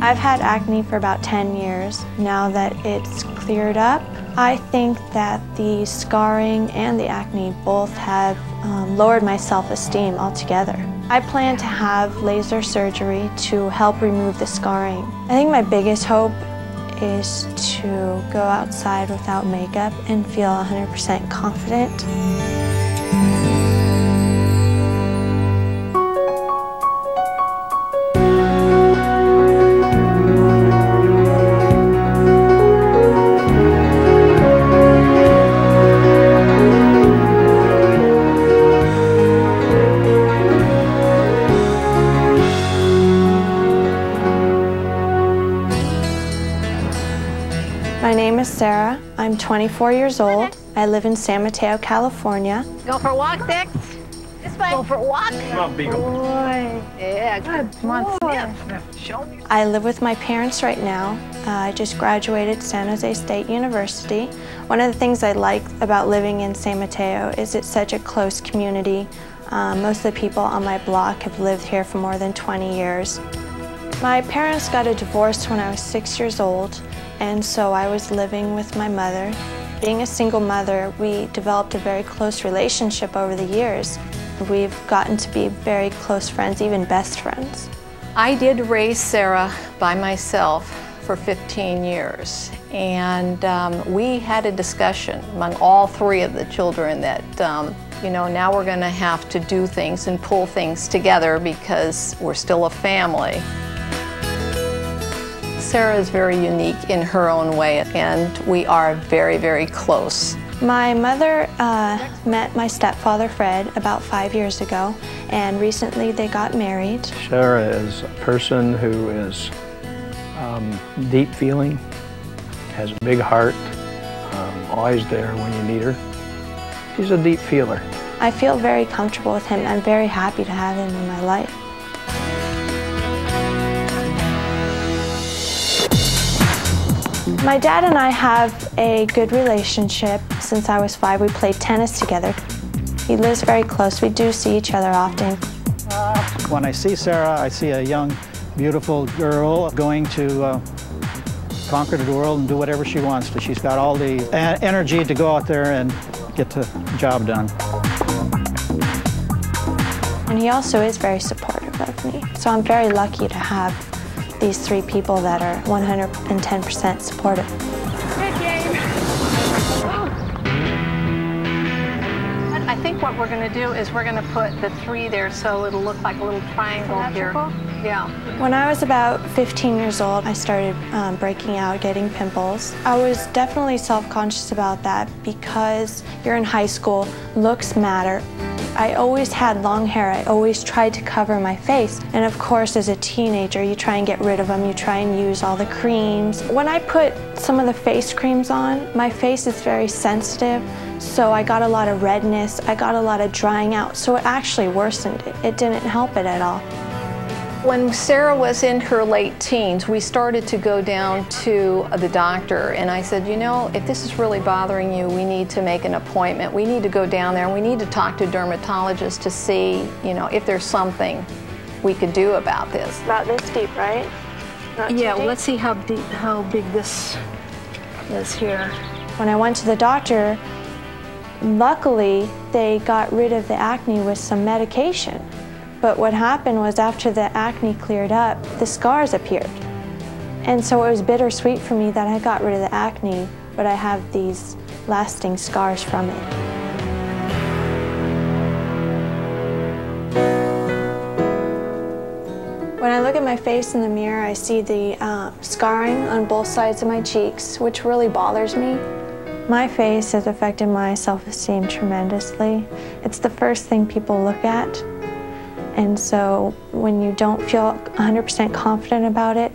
I've had acne for about 10 years. Now that it's cleared up, I think that the scarring and the acne both have lowered my self-esteem altogether. I plan to have laser surgery to help remove the scarring. I think my biggest hope is to go outside without makeup and feel 100% confident. My name is Sarah. I'm 24 years old. I live in San Mateo, California. Go for a walk, Dick. This way. Go for a walk. Come on, Beagle. Boy. Yeah, good. Come on, Sniff. Show me. I live with my parents right now. I just graduated San Jose State University. One of the things I like about living in San Mateo is it's such a close community. Most of the people on my block have lived here for more than 20 years. My parents got a divorce when I was 6 years old, and so I was living with my mother. Being a single mother, we developed a very close relationship over the years. We've gotten to be very close friends, even best friends. I did raise Sarah by myself for 15 years, and we had a discussion among all three of the children that you know, now we're going to have to do things and pull things together because we're still a family. Sarah is very unique in her own way, and we are very, very close. My mother met my stepfather, Fred, about 5 years ago, and recently they got married. Sarah is a person who is deep feeling, has a big heart, always there when you need her. She's a deep feeler. I feel very comfortable with him. I'm very happy to have him in my life. My dad and I have a good relationship. Since I was 5, we played tennis together. He lives very close. We do see each other often. When I see Sarah, I see a young, beautiful girl going to conquer the world and do whatever she wants to. She's got all the energy to go out there and get the job done. And he also is very supportive of me. So I'm very lucky to have these 3 people that are 110% supportive. Good game. I think what we're going to do is we're going to put the 3 there so it'll look like a little triangle here. Yeah. When I was about 15 years old, I started breaking out, getting pimples. I was definitely self-conscious about that because you're in high school, looks matter. I always had long hair. I always tried to cover my face. And of course, as a teenager, you try and get rid of them. You try and use all the creams. When I put some of the face creams on, my face is very sensitive. So I got a lot of redness. I got a lot of drying out. So it actually worsened it. It didn't help it at all. When Sarah was in her late teens, we started to go down to the doctor, and I said, you know, if this is really bothering you, we need to make an appointment. We need to go down there and we need to talk to a dermatologist to see, you know, if there's something we could do about this. About this deep, right? Not Yeah, too deep? let's see how big this is here. When I went to the doctor, luckily they got rid of the acne with some medication. But what happened was after the acne cleared up, the scars appeared. And so it was bittersweet for me that I got rid of the acne, but I have these lasting scars from it. When I look at my face in the mirror, I see the scarring on both sides of my cheeks, which really bothers me. My face has affected my self-esteem tremendously. It's the first thing people look at. And so when you don't feel 100% confident about it,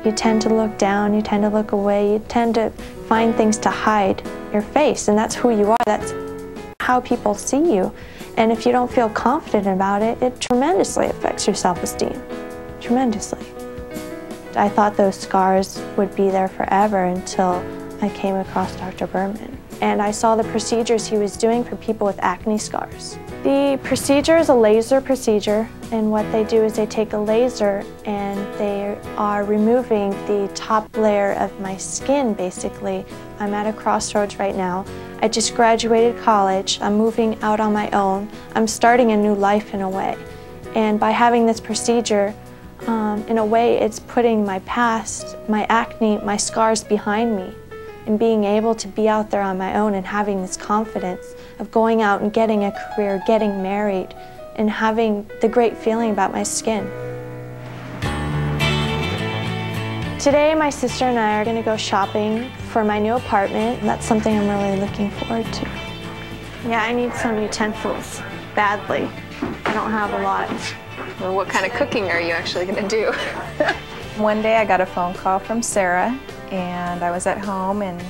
you tend to look down, you tend to look away, you tend to find things to hide your face, and that's who you are. That's how people see you. And if you don't feel confident about it, it tremendously affects your self-esteem. Tremendously. I thought those scars would be there forever until I came across Dr. Berman. And I saw the procedures he was doing for people with acne scars. The procedure is a laser procedure, and what they do is they take a laser and they are removing the top layer of my skin, basically. I'm at a crossroads right now. I just graduated college. I'm moving out on my own. I'm starting a new life in a way. And by having this procedure, in a way, it's putting my past, my acne, my scars behind me, and being able to be out there on my own and having this confidence of going out and getting a career, getting married, and having the great feeling about my skin. Today, my sister and I are going to go shopping for my new apartment, and that's something I'm really looking forward to. Yeah, I need some utensils, badly. I don't have a lot. Well, what kind of cooking are you actually going to do? One day I got a phone call from Sarah, and I was at home, and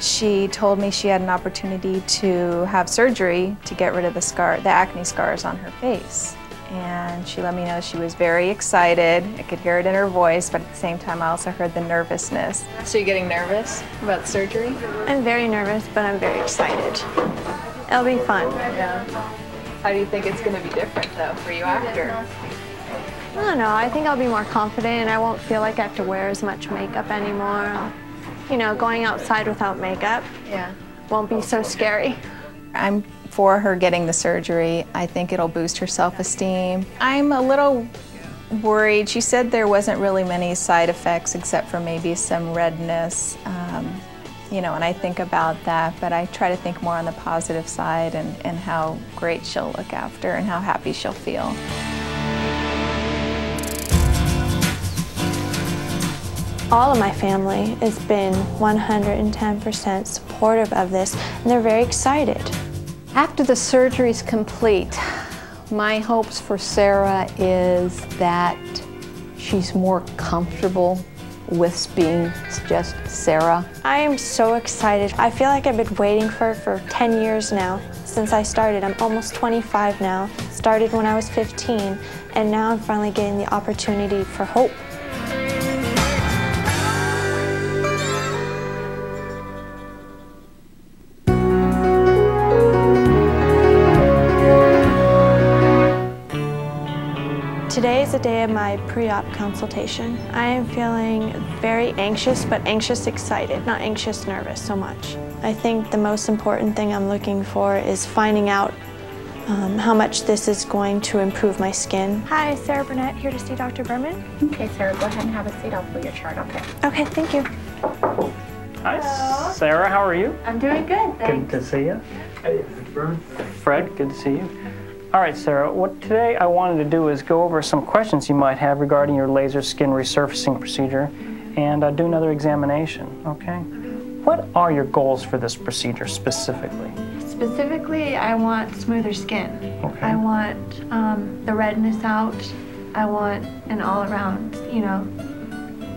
she told me she had an opportunity to have surgery to get rid of the acne scars on her face. And she let me know she was very excited. I could hear it in her voice, but at the same time I also heard the nervousness. So you're getting nervous about surgery? I'm very nervous, but I'm very excited. It'll be fun. Yeah. How do you think it's going to be different, though, for you after? I don't know. I think I'll be more confident, and I won't feel like I have to wear as much makeup anymore. You know, going outside without makeup won't be so scary. I'm for her getting the surgery. I think it'll boost her self-esteem. I'm a little worried. She said there wasn't really many side effects except for maybe some redness. You know, and I think about that, but I try to think more on the positive side and how great she'll look after and how happy she'll feel. All of my family has been 110% supportive of this, and they're very excited. After the surgery is complete, my hopes for Sarah is that she's more comfortable with being just Sarah. I am so excited. I feel like I've been waiting for 10 years now since I started. I'm almost 25 now. Started when I was 15, and now I'm finally getting the opportunity for hope. Today is the day of my pre-op consultation. I am feeling very anxious, but anxious excited, not anxious nervous so much. I think the most important thing I'm looking for is finding out how much this is going to improve my skin. Hi, Sarah Burnett, here to see Dr. Berman. Okay, Sarah, go ahead and have a seat. I'll pull your chart, okay? Okay, thank you. Hi, Sarah, how are you? I'm doing good, thanks. Good to see you. Hey, Fred, good to see you. All right, Sarah, what today I wanted to do is go over some questions you might have regarding your laser skin resurfacing procedure and do another examination, okay? What are your goals for this procedure specifically? Specifically, I want smoother skin. Okay. I want the redness out. I want an all-around, you know,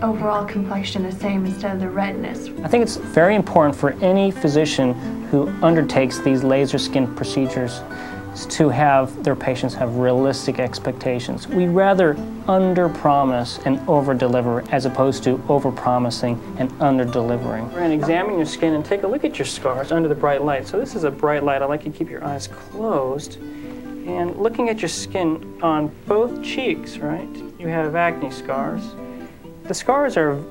overall complexion the same instead of the redness. I think it's very important for any physician who undertakes these laser skin procedures to have their patients have realistic expectations. We rather under-promise and over-deliver as opposed to over-promising and under-delivering. We're going to examine your skin and take a look at your scars under the bright light. So this is a bright light. I'd like you to keep your eyes closed. And looking at your skin on both cheeks, right, you have acne scars. The scars are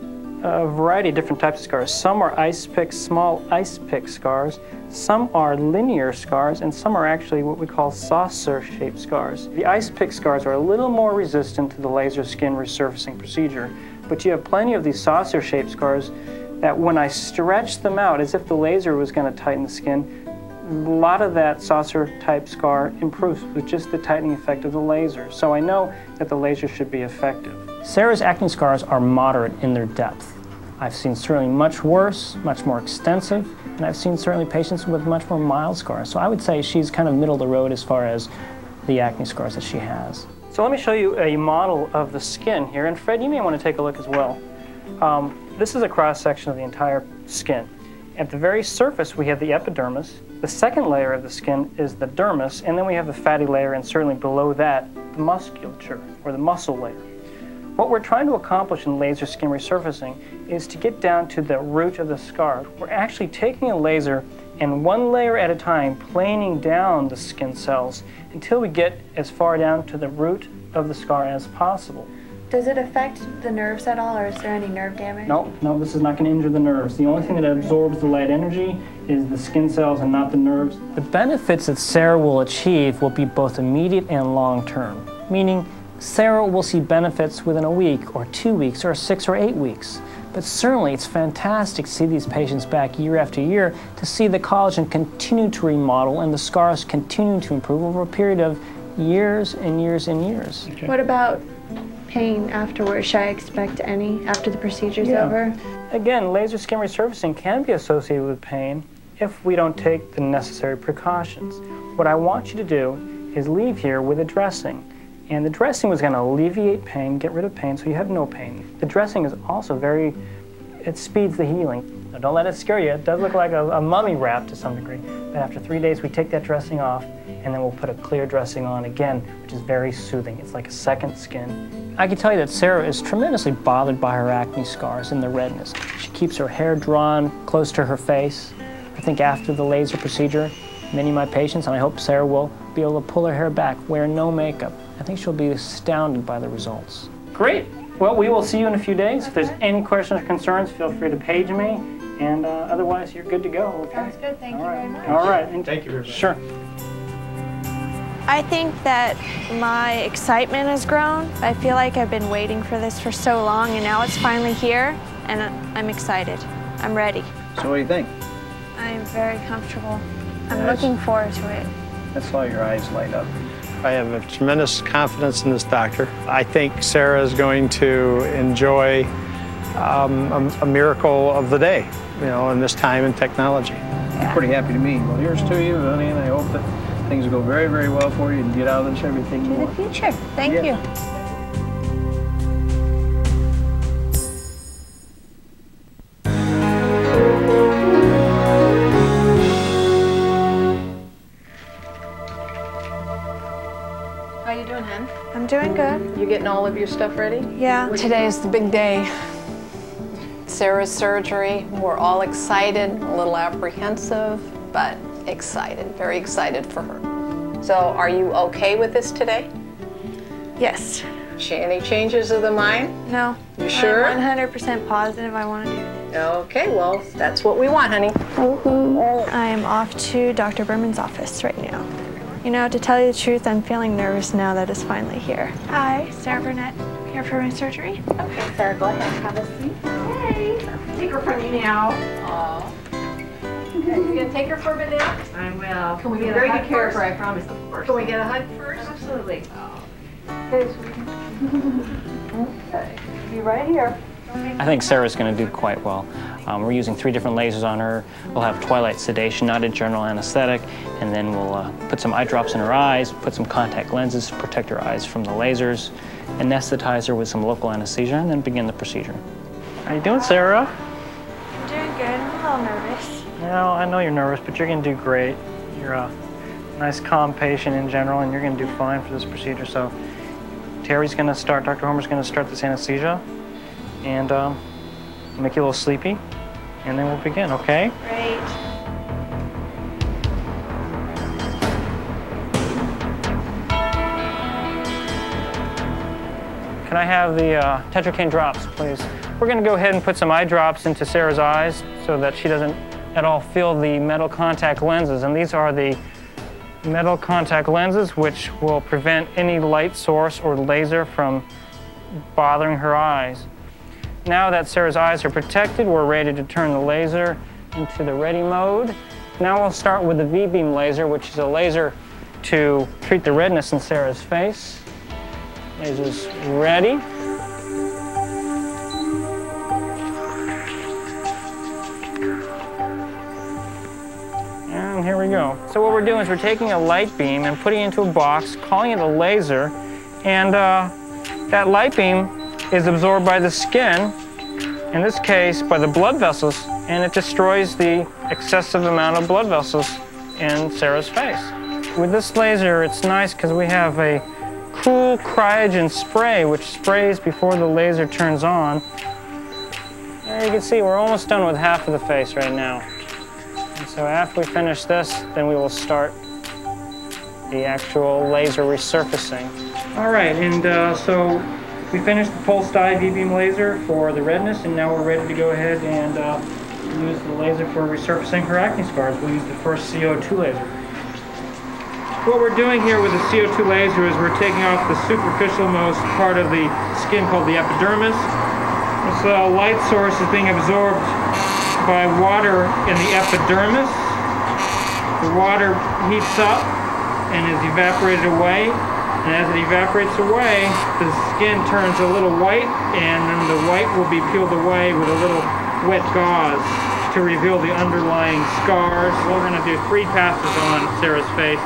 a variety of different types of scars. Some are ice pick, small ice pick scars. Some are linear scars, and some are actually what we call saucer-shaped scars. The ice pick scars are a little more resistant to the laser skin resurfacing procedure, but you have plenty of these saucer-shaped scars that when I stretch them out as if the laser was going to tighten the skin, a lot of that saucer-type scar improves with just the tightening effect of the laser. So I know that the laser should be effective. Sarah's acne scars are moderate in their depth. I've seen certainly much worse, much more extensive, and I've seen certainly patients with much more mild scars. So I would say she's kind of middle of the road as far as the acne scars that she has. So let me show you a model of the skin here, and Fred, you may want to take a look as well. This is a cross-section of the entire skin. At the very surface, we have the epidermis. The second layer of the skin is the dermis, and then we have the fatty layer, and certainly below that, the musculature, or the muscle layer. What we're trying to accomplish in laser skin resurfacing is to get down to the root of the scar. We're actually taking a laser and one layer at a time planing down the skin cells until we get as far down to the root of the scar as possible. Does it affect the nerves at all, or is there any nerve damage? No, this is not going to injure the nerves. The only thing that absorbs the light energy is the skin cells and not the nerves. The benefits that Sarah will achieve will be both immediate and long-term, meaning Sarah will see benefits within a week or 2 weeks or 6 or 8 weeks. But certainly it's fantastic to see these patients back year after year, to see the collagen continue to remodel and the scars continue to improve over a period of years and years and years. Okay. What about pain afterwards? Should I expect any after the procedure's over? Again, laser skin resurfacing can be associated with pain if we don't take the necessary precautions. What I want you to do is leave here with a dressing. And the dressing was going to alleviate pain, get rid of pain, so you have no pain. The dressing is also it speeds the healing. Now, don't let it scare you. It does look like a mummy wrap to some degree. But after 3 days, we take that dressing off, and then we'll put a clear dressing on again, which is very soothing. It's like a second skin. I can tell you that Sarah is tremendously bothered by her acne scars and the redness. She keeps her hair drawn close to her face. I think after the laser procedure, many of my patients, and I hope Sarah will, be able to pull her hair back, wear no makeup. I think she'll be astounded by the results. Great. Well, we will see you in a few days. If there's any questions or concerns, feel free to page me. And otherwise, you're good to go. Okay? Sounds good. Thank you very much. All right. And thank you very much. Sure. I think that my excitement has grown. I feel like I've been waiting for this for so long, and now it's finally here, and I'm excited. I'm ready. So what do you think? I'm very comfortable. I'm looking forward to it. I saw your eyes light up. I have a tremendous confidence in this doctor. I think Sarah is going to enjoy a miracle of the day, you know, in this time in technology. Yeah. Pretty happy to meet. Well, here's to you, honey, and I hope that things will go very, very well for you and get out of this everything you want. To the future. Thank you. How you doing, Hen? I'm doing good. You getting all of your stuff ready? Yeah. Today is the big day. Sarah's surgery. We're all excited, a little apprehensive, but excited, very excited for her. So are you okay with this today? Yes. Any changes of the mind? No. You sure? I'm 100% positive I want to do this. Okay, well, that's what we want, honey. I am off to Dr. Berman's office right now. You know, to tell you the truth, I'm feeling nervous now that it's finally here. Hi, Sarah Burnett, here for my surgery. Okay, Sarah, go ahead and have a seat. Hey, take her from you now. Oh. Okay, you gonna take her for a minute? I will. Can we get very a hug good care of first? her, I promise, of course. Can we get a hug first? Absolutely. Okay, okay. Be right here. I think Sarah's going to do quite well. We're using 3 different lasers on her. We'll have twilight sedation, not a general anesthetic, and then we'll put some eye drops in her eyes, put some contact lenses to protect her eyes from the lasers, anesthetize her with some local anesthesia, and then begin the procedure. How you doing, Sarah? I'm doing good. I'm a little nervous. No, I know you're nervous, but you're going to do great. You're a nice, calm patient in general, and you're going to do fine for this procedure. So Terry's going to start, Dr. Homer's going to start this anesthesia, and make you a little sleepy, and then we'll begin, okay? Great. Can I have the tetracaine drops, please? We're going to go ahead and put some eye drops into Sarah's eyes so that she doesn't at all feel the metal contact lenses, and these are the metal contact lenses which will prevent any light source or laser from bothering her eyes. Now that Sarah's eyes are protected, we're ready to turn the laser into the ready mode. Now we'll start with the V-beam laser, which is a laser to treat the redness in Sarah's face. Laser's ready. And here we go. So what we're doing is we're taking a light beam and putting it into a box, calling it a laser, and that light beam is absorbed by the skin, in this case by the blood vessels, and it destroys the excessive amount of blood vessels in Sarah's face. With this laser, it's nice because we have a cool cryogen spray which sprays before the laser turns on. There you can see we're almost done with half of the face right now. And so after we finish this, then we will start the actual laser resurfacing. All right, and so We finished the pulse dye V-beam laser for the redness, and now we're ready to go ahead and use the laser for resurfacing her acne scars. We'll use the first CO2 laser. What we're doing here with the CO2 laser is we're taking off the superficial-most part of the skin called the epidermis. This light source is being absorbed by water in the epidermis. The water heats up and is evaporated away. And as it evaporates away, the skin turns a little white, and then the white will be peeled away with a little wet gauze to reveal the underlying scars. We're going to do 3 passes on Sarah's face,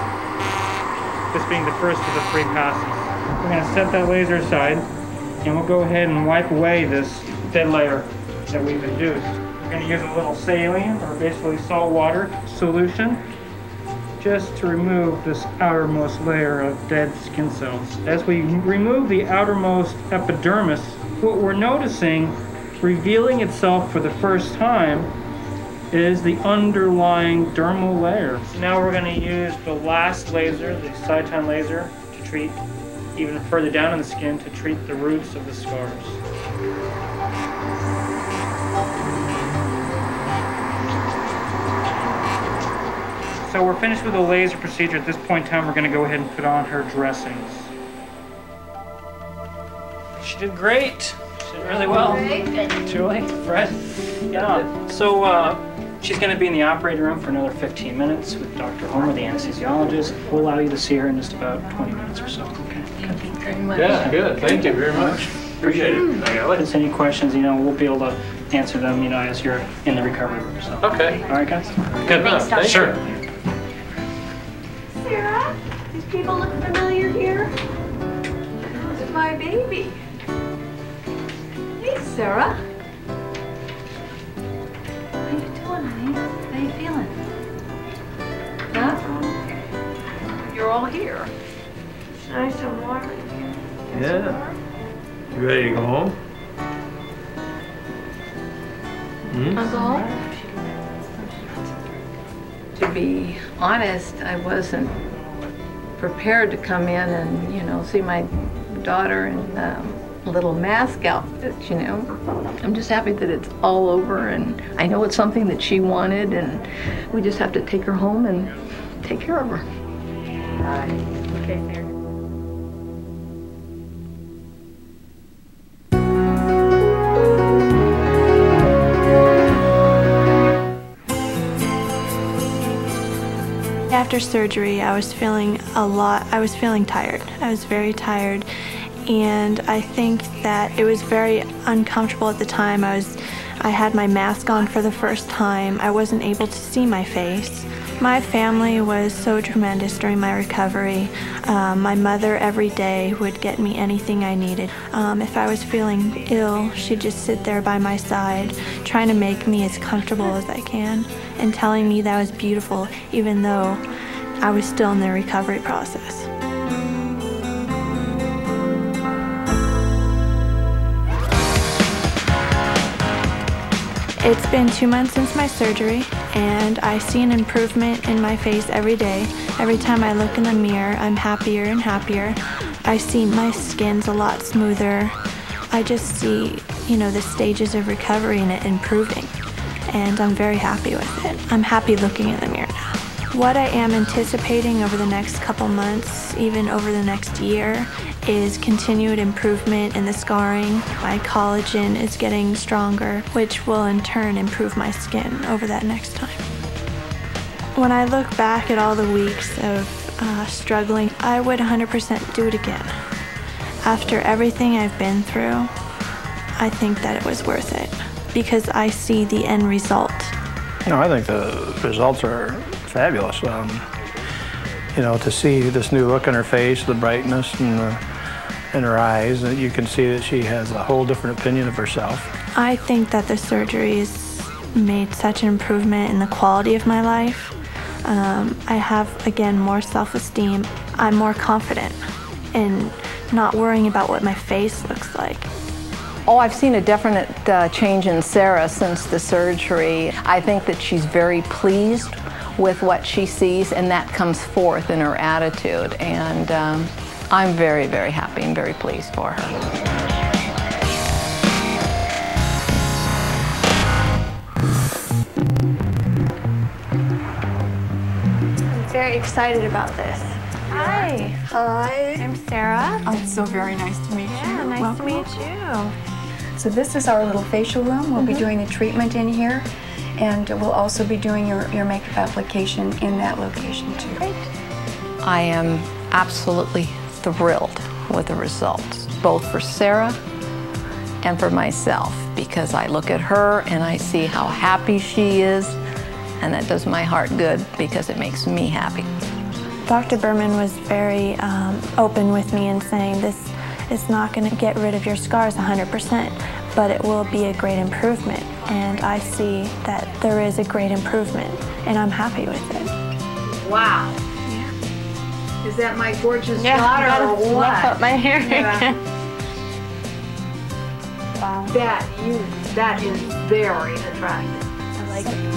this being the first of the 3 passes. We're going to set that laser aside, and we'll go ahead and wipe away this dead layer that we've induced. We're going to use a little saline, or basically salt water solution, just to remove this outermost layer of dead skin cells. As we remove the outermost epidermis, what we're noticing revealing itself for the first time is the underlying dermal layer. So now we're going to use the last laser, the cyton laser, to treat even further down in the skin, to treat the roots of the scars. So we're finished with the laser procedure. At this point in time, we're going to go ahead and put on her dressings. She did great. She did really well. Julie, Fred. Yeah. So she's going to be in the operating room for another 15 minutes with Dr. Homer, the anesthesiologist. We'll allow you to see her in just about 20 minutes or so. Okay. Thank you very much. Yeah, good. Thank you very much. Appreciate it. If there's any questions, we'll be able to answer them, as you're in the recovery room. So. Okay. All right, guys? Good enough. Thanks. Sure. Sarah, these people look familiar here. This is my baby. Hey, Sarah. How you doing, honey? How you feeling? Huh? You're all here. It's nice and warm in here. Yeah. You ready to go home? I'll go home. To be honest, I wasn't prepared to come in and, see my daughter in a little mask outfit, I'm just happy that it's all over, and I know it's something that she wanted, and we just have to take her home and take care of her. Okay, Sarah. After surgery, I was feeling tired. I was very tired, and I think that it was very uncomfortable at the time. I had my mask on for the first time. I wasn't able to see my face. My family was so tremendous during my recovery. My mother every day would get me anything I needed. If I was feeling ill, she'd just sit there by my side, trying to make me as comfortable as I can, and telling me that I was beautiful, even though I was still in the recovery process. It's been 2 months since my surgery, and I see an improvement in my face every day. Every time I look in the mirror, I'm happier and happier. I see my skin's a lot smoother. I just see, the stages of recovery and it improving, and I'm very happy with it. I'm happy looking in the mirror now. What I am anticipating over the next couple months, even over the next year, is continued improvement in the scarring. My collagen is getting stronger, which will in turn improve my skin over that next time. When I look back at all the weeks of struggling, I would 100% do it again. After everything I've been through, I think that it was worth it, because I see the end result. I think the results are fabulous. To see this new look in her face, the brightness in her eyes, that you can see that she has a whole different opinion of herself. I think that the surgery has made such an improvement in the quality of my life. I have, again, more self-esteem. I'm more confident in not worrying about what my face looks like. Oh, I've seen a definite change in Sarah since the surgery. I think that she's very pleased with what she sees, and that comes forth in her attitude. And I'm very, very happy and very pleased for her. very excited about this. Hi. Hi. I'm Sarah. Oh, it's so very nice to meet you. Yeah, nice Welcome. to meet you. So this is our little facial room. We'll be doing the treatment in here, and we'll also be doing your makeup application in that location too. Great. I am absolutely thrilled with the results, both for Sarah and for myself, because I look at her and I see how happy she is, and that does my heart good because it makes me happy. Dr. Berman was very open with me in saying this is not going to get rid of your scars 100%, but it will be a great improvement. And I see that there is a great improvement, and I'm happy with it. Wow. Is that my gorgeous Yeah, daughter or fluff what? up my hair. Yeah. Wow. That is very attractive. I like it.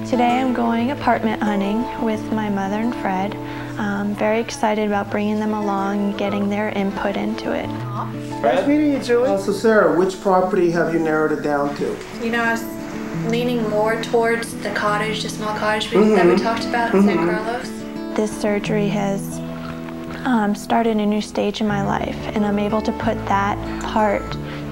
Today I'm going apartment hunting with my mother and Fred. I'm very excited about bringing them along and getting their input into it. Nice meeting you, Julie. So Sarah, which property have you narrowed it down to? You know, I was leaning more towards the cottage, the small cottage that we talked about in San Carlos. This surgery has started a new stage in my life, and I'm able to put that part,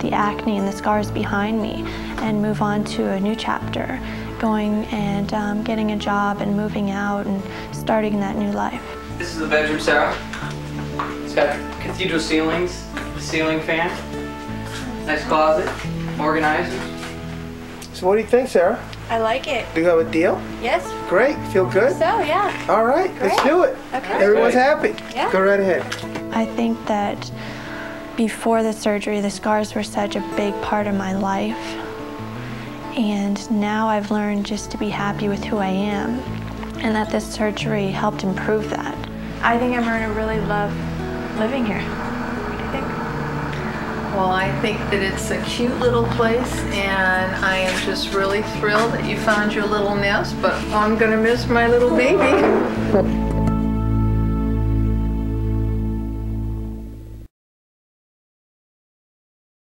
the acne and the scars, behind me and move on to a new chapter, going and getting a job and moving out and starting that new life. This is the bedroom, Sarah. It's got cathedral ceilings, a ceiling fan, nice closet, organizer. So what do you think, Sarah? I like it. Do you have a deal? Yes. Great. Feel good? So, yeah. All right. Let's do it. Okay. Everyone's happy. Yeah. Go right ahead. I think that before the surgery, the scars were such a big part of my life. And now I've learned just to be happy with who I am, and that this surgery helped improve that. I think I'm going to really love living here. What do you think? Well, I think that it's a cute little place, and I am just really thrilled that you found your little nest, but I'm going to miss my little baby.